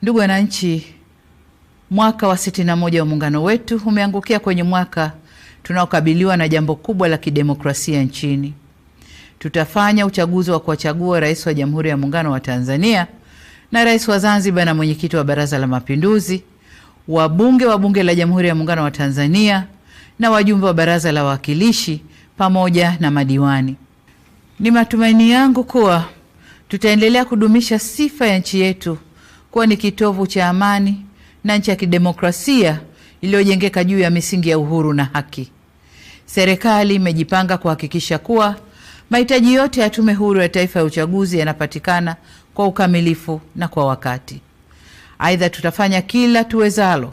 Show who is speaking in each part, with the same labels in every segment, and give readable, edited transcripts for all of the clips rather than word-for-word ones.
Speaker 1: Ndugu wananchi, mwaka wa 61 wa muungano wetu umeangukia kwenye mwaka tunaokabiliwa na jambo kubwa la kidemokrasia nchini. Tutafanya uchaguzi wa kuwachagua rais wa Jamhuri ya Muungano wa Tanzania na rais wa Zanzibar na mwenyekiti wa Baraza la Mapinduzi, wabunge wa Bunge la Jamhuri ya Muungano wa Tanzania na wajumbe wa Baraza la Wawakilishi pamoja na madiwani. Ni matumaini yangu kuwa tutaendelea kudumisha sifa ya nchi yetu kuwa ni kitovu cha amani na nchi ya kidemokrasia iliyojengeka juu ya misingi ya uhuru na haki. Serikali imejipanga kuhakikisha kuwa mahitaji yote ya Tume Huru ya Taifa ya Uchaguzi yanapatikana kwa ukamilifu na kwa wakati. Aidha, tutafanya kila tuwezalo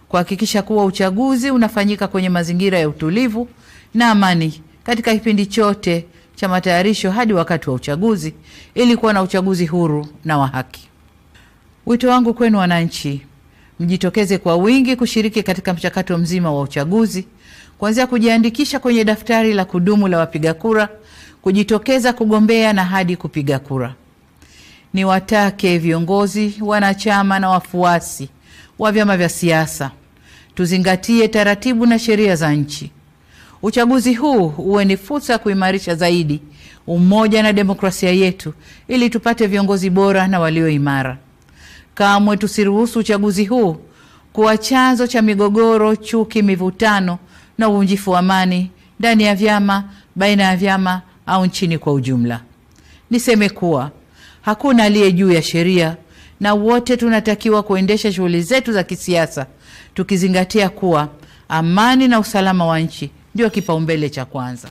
Speaker 1: kuhakikisha kuwa uchaguzi unafanyika kwenye mazingira ya utulivu na amani katika kipindi chote cha matayarisho hadi wakati wa uchaguzi ili kuwa na uchaguzi huru na wa haki. Wito wangu kwenu wananchi, mjitokeze kwa wingi kushiriki katika mchakato mzima wa uchaguzi, kuanzia kujiandikisha kwenye daftari la kudumu la wapiga kura, kujitokeza kugombea na hadi kupiga kura. Niwatake viongozi, wanachama na wafuasi wa vyama vya siasa tuzingatie taratibu na sheria za nchi. Uchaguzi huu uwe ni fursa ya kuimarisha zaidi umoja na demokrasia yetu ili tupate viongozi bora na walio imara. Kamwe tusiruhusu uchaguzi huu kuwa chanzo cha migogoro, chuki, mivutano na uvunjifu wa amani ndani ya vyama, baina ya vyama au nchini kwa ujumla. Niseme kuwa hakuna aliye juu ya sheria na wote tunatakiwa kuendesha shughuli zetu za kisiasa tukizingatia kuwa amani na usalama wa nchi ndio kipaumbele cha kwanza.